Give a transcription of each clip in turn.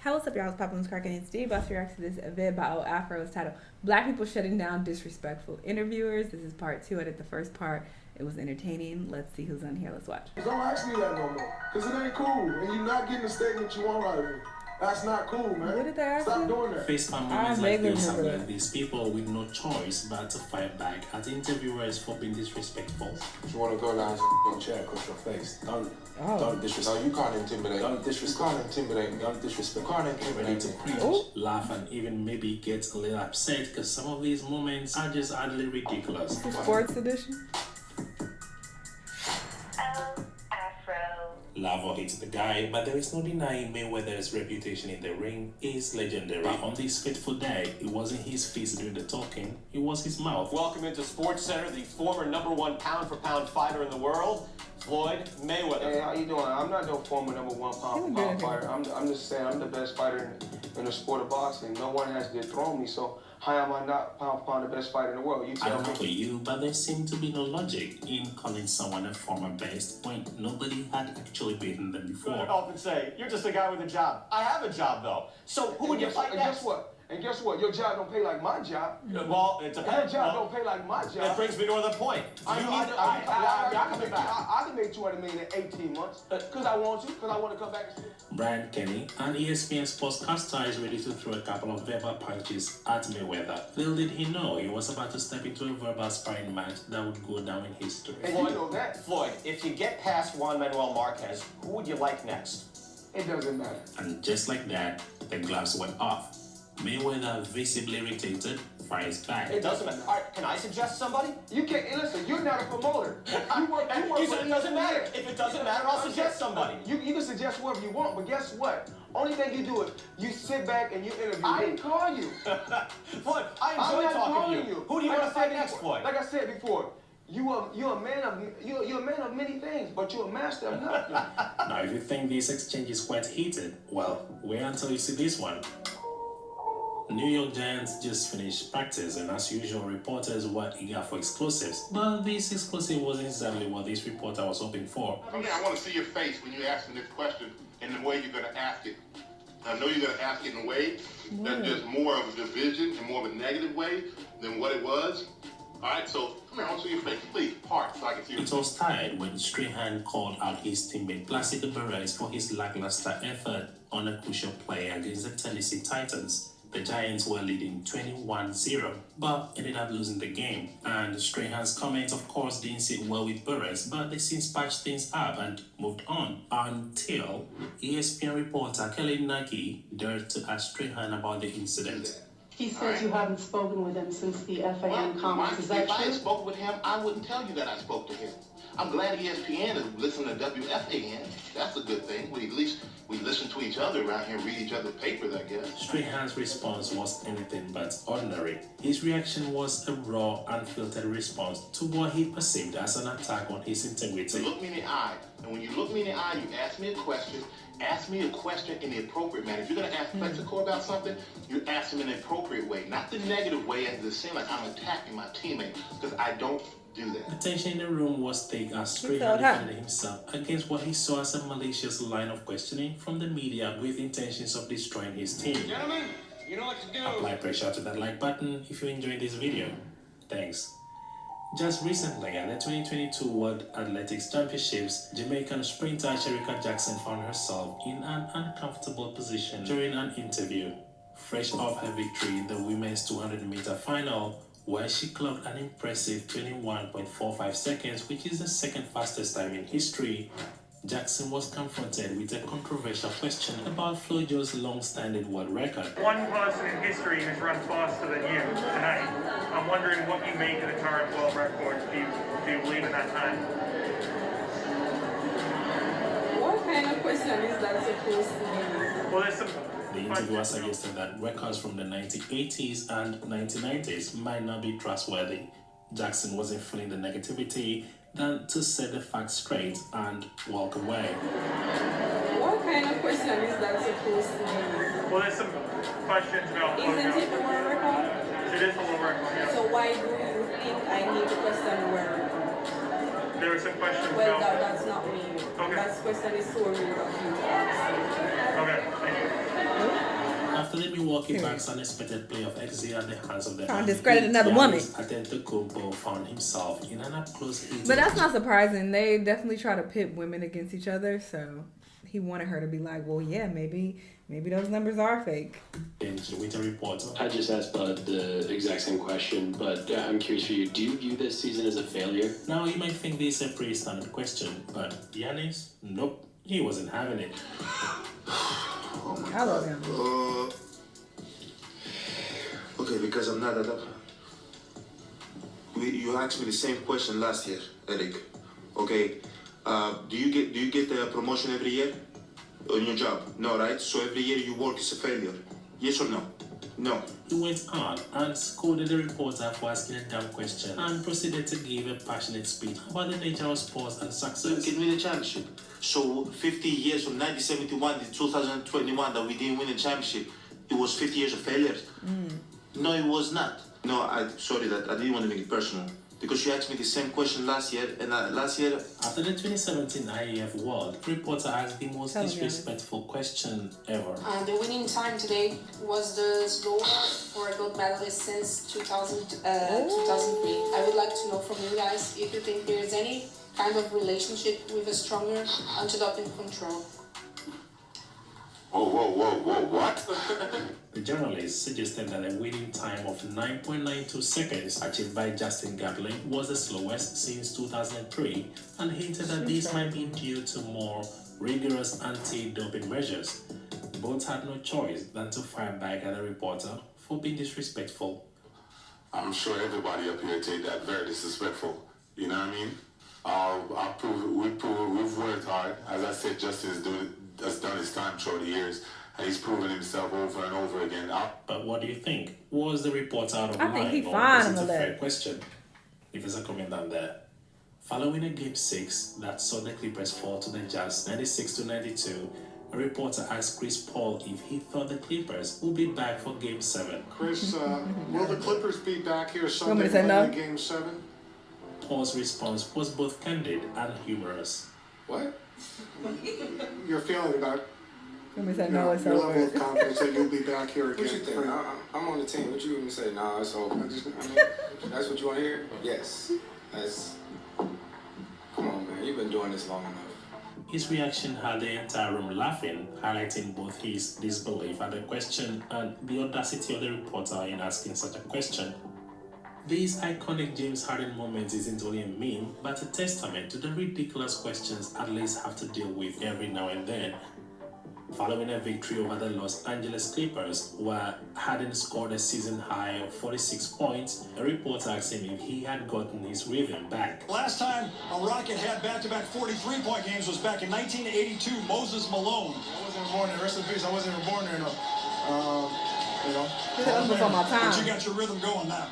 Hi, what's up, y'all? It's Poppins Cracking. It's Steve. Let's react to this vid by O Afro. It's titled Black People Shutting Down Disrespectful Interviewers. This is part 2. I did the first part. It was entertaining. Let's see who's on here. Let's watch. Don't ask me that no more, because it ain't cool, and you're not getting the statement you want out of me. That's not cool, man. What did they ask Stop you? doing that. Face moments like this have led these people with no choice but to fight back at interviewers for being disrespectful. You want to go down your chair across your face. Don't disrespect. No, you can't intimidate. Don't disrespect. You can't intimidate. Don't disrespect. You can't intimidate. To preach, laugh, and even maybe get a little upset because some of these moments are just utterly ridiculous. Sports edition. Love or hate the guy, but there is no denying Mayweather's reputation in the ring is legendary. But on this fateful day, it wasn't his face doing the talking, it was his mouth. Welcome into Sports Center, the former #1 pound-for-pound fighter in the world, Floyd Mayweather. Hey, how you doing? I'm not no former #1 pound-for-pound fighter. I'm just saying I'm the best fighter in the sport of boxing. No one has dethroned me, so how am I not pound-for-pound the best fighter in the world? You I tell don't know for me. you, but there seemed to be no logic in calling someone a former best when nobody had actually beaten them before. I often say, you're just a guy with a job. I have a job, though. So who would you fight next? Guess what? And guess what? Your job don't pay like my job. Well, it depends. Your job don't pay like my job. That brings me to another point. I can make $200 million in 18 months because I want to, because I want to come back and see. Bryant, an ESPN sportscaster, is ready to throw a couple of verbal punches at Mayweather. Little did he know he was about to step into a verbal sparring match that would go down in history. And you know that. Floyd, if you get past Juan Manuel Marquez, who would you like next? It doesn't matter. And just like that, the gloves went off. Mayweather, visibly irritated, fires back. It doesn't matter. All right, can I suggest somebody? You can't, listen, you're not a promoter. You said it doesn't matter. If it doesn't matter, I'll suggest somebody. You can suggest whoever you want, but guess what? Only thing you do is you sit back and you interview. I didn't call you. Floyd, I enjoy talking to you. Who do you want to fight next, Floyd? Like I said before, you're a man of many things, but you're a master of nothing. Now, if you think this exchange is quite heated, well, wait until you see this one. New York Giants just finished practice, and as usual, reporters were eager for exclusives. But this exclusive wasn't exactly what this reporter was hoping for. I want to see your face when you ask me this question and the way you're going to ask it. I know you're going to ask it in a way that there's more of a division and more of a negative way than what it was. All right, so come here, I want to see your face. Please, park so I can see your face. It was tired when Strahan called out his teammate Placido Perez for his lackluster effort on a crucial play against the Tennessee Titans. The Giants were leading 21-0, but ended up losing the game. And Strahan's comments, of course, didn't sit well with Perez, but they since patched things up and moved on. Until ESPN reporter Kelly Nagy dared to ask Strahan about the incident. He says you haven't spoken with him since the FAN comments. Is that if I true? had spoken with him, I wouldn't tell you that I spoke to him. I'm glad ESPN is listening to WFAN. That's a good thing. At least we listen to each other around here, read each other's papers, I guess. Strahan's response was anything but ordinary. His reaction was a raw, unfiltered response to what he perceived as an attack on his integrity. You look me in the eye, and when you look me in the eye, you ask me a question. Ask me a question in the appropriate manner. If you're going to ask Mexico about something, you ask him in an appropriate way, not the negative way as it seems like I'm attacking my teammate, because I don't do that. The tension in the room was thick as Strahan defended himself against what he saw as a malicious line of questioning from the media with intentions of destroying his team. Gentlemen, you know what to do. Apply pressure to that like button if you enjoyed this video. Thanks. Just recently, at the 2022 World Athletics Championships, Jamaican sprinter Shericka Jackson found herself in an uncomfortable position during an interview. Fresh off her victory in the women's 200-meter final, where she clocked an impressive 21.45 seconds, which is the second fastest time in history, Jackson was confronted with a controversial question about Floyd's long-standing world record. One person in history who's run faster than you tonight. I'm wondering what you make of the current world record. Do you believe in that time? What kind of question is that supposed to be? Well, there's some... The interviewer suggested that records from the 1980s and 1990s might not be trustworthy. Jackson wasn't feeling the negativity than to set the facts straight and walk away. What kind of question is that supposed to be? Well, there's some questions about... Isn't it the world record? It is the world record, yeah. So why do you think I need to question the world record? There were some questions well, about... that's not me. Okay. That question is so rude of you to ask. Okay, thank you. After the Milwaukee Bucks' unexpected playoff exit at the hands of the trying to discredit another woman. Antetokounmpo found himself in an up-close heat. But that's not surprising. They definitely try to pit women against each other, so he wanted her to be like, well, yeah, maybe those numbers are fake. With a reporter. I just asked Bud the exact same question, but I'm curious for you. Do you view this season as a failure? Now, you might think this is a pretty standard question, but Giannis, nope, he wasn't having it. I love him. Okay, because I'm not that up. You asked me the same question last year, Eric. Okay, do you get the promotion every year on your job? No, right? So every year you work is a failure. Yes or no? No. He went on and scolded the reporter for asking a dumb question and proceeded to give a passionate speech about the nature of sports and success. We can win a championship. So 50 years from 1971 to 2021 that we didn't win a championship, it was 50 years of failures. No, it was not. No, sorry that I didn't want to make it personal. Because you asked me the same question last year, and last year... After the 2017 IAF World, the reporter asked the most disrespectful question ever. The winning time today was the slowest for a gold medalist since 2003. I would like to know from you guys if you think there is any kind of relationship with a stronger anti-doping control. Whoa, what? The journalist suggested that a winning time of 9.92 seconds achieved by Justin Gatlin was the slowest since 2003 and hinted that this might be due to more rigorous anti-doping measures. Both had no choice than to fire back at the reporter for being disrespectful. I'm sure everybody up here take that very disrespectful. You know what I mean? We've worked hard. As I said, Justin has done his time throughout the years, and he's proven himself over and over again. But what do you think? Was the reporter out of line? I think he or fine was on it the a fair left. question? If there's a comment down there. Following a Game 6 that saw the Clippers fall to the Jazz 96-92, a reporter asked Chris Paul if he thought the Clippers would be back for Game 7. Chris, will the Clippers be back here Want me to say no? in Game 7? Paul's response was both candid and humorous. What? Your feeling about Let me say no, it's your over. level of confidence that you'll be back here again? What you think? I'm on the team. What you want me to say? Nah, it's over. That's what you want to hear? Yes. Come on, man. You've been doing this long enough. His reaction had the entire room laughing, highlighting both his disbelief at the question and the audacity of the reporter in asking such a question. This iconic James Harden moment isn't only a meme, but a testament to the ridiculous questions athletes have to deal with every now and then. Following a victory over the Los Angeles Clippers, where Harden scored a season-high of 46 points, a reporter asked him if he had gotten his rhythm back. Last time a Rocket had back-to-back 43-point games was back in 1982, Moses Malone. I wasn't born there. Rest in peace. I wasn't even born there, no. That was before my time. But you got your rhythm going now.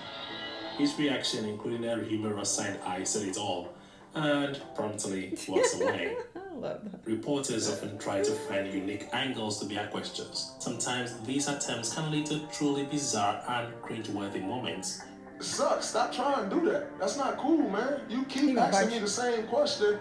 His reaction, including a humorous side eye, said it all, and promptly walks away. I love that. Reporters often try to find unique angles to their questions. Sometimes these attempts can lead to truly bizarre and cringe-worthy moments. It sucks. Stop trying to do that. That's not cool, man. You keep asking me the same question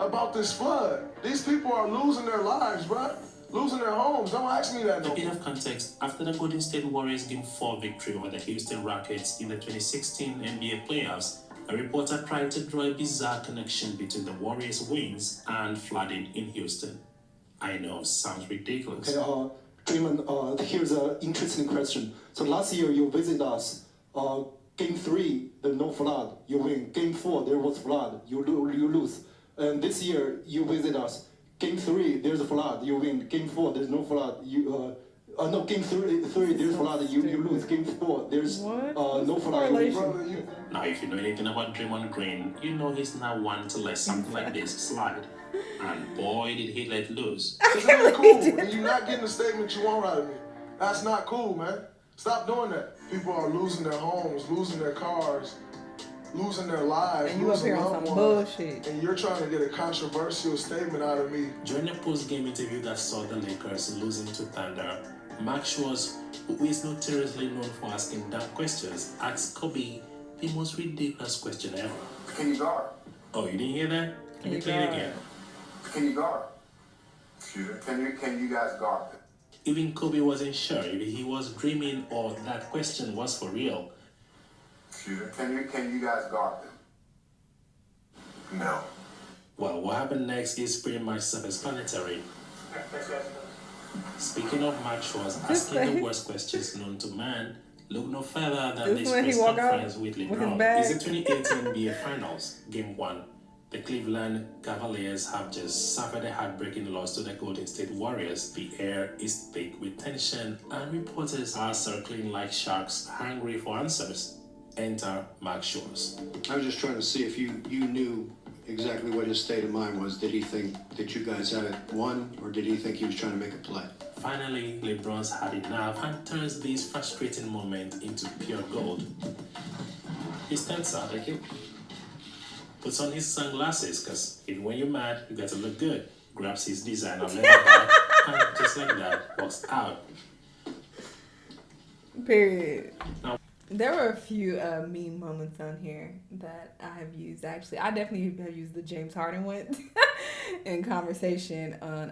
about this flood. These people are losing their lives, bro. Losing their homes. Don't ask me that no A bit more. of context, after the Golden State Warriors Game 4 victory over the Houston Rockets in the 2016 NBA playoffs, a reporter tried to draw a bizarre connection between the Warriors' wins and flooding in Houston. I know, sounds ridiculous. Okay, Draymond, here's an interesting question. So last year you visited us. Game 3, there's no flood, you win. Game 4, there was flood, you lose. And this year you visit us. Game 3, there's a flood, you win. Game 4, there's no flood, Game 3 there's flood, you lose. Game 4, there's no flood. Now, if you know anything about Draymond Green, you know he's not one to let something like this slide. And boy, did he let loose. It's not cool, and you're not getting the statement you want out of me. That's not cool, man. Stop doing that. People are losing their homes, losing their cars, losing their lives, And you up losing here on loved some ones. bullshit. And you're trying to get a controversial statement out of me. During a post-game interview that saw the Lakers losing to Thunder, Mark Schwartz, who is notoriously known for asking dumb questions, asked Kobe the most ridiculous question ever. Can you guard? Oh, you didn't hear that? Let me play it again. Can you guard? Excuse me? Can you guys guard? Even Kobe wasn't sure if he was dreaming or that question was for real. Can you guys guard them? No. Well, what happened next is pretty much self-explanatory. Speaking of Mark Schwartz asking the worst questions known to man, look no further than this press conference with LeBron. It's the 2018 NBA Finals, Game 1. The Cleveland Cavaliers have just suffered a heartbreaking loss to the Golden State Warriors. The air is thick with tension and reporters are circling like sharks, hungry for answers. Enter Mark Schwartz. I was just trying to see if you knew exactly what his state of mind was. Did he think that you guys had won, or did he think he was trying to make a play? Finally, LeBron's had enough and turns this frustrating moment into pure gold. He stands up. Thank you. Puts on his sunglasses, because if when you're mad, you gotta look good. Grabs his designer leather bag and just like that, walks out. Period. Now, there were a few meme moments on here that I have used. Actually, I definitely have used the James Harden one in conversation on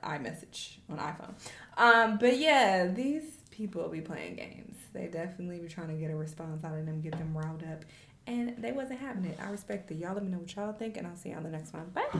iMessage on iPhone. But yeah, these people be playing games. They definitely be trying to get a response out of them, get them riled up. And they wasn't having it. I respect it. Y'all let me know what y'all think, and I'll see you on the next one. Bye.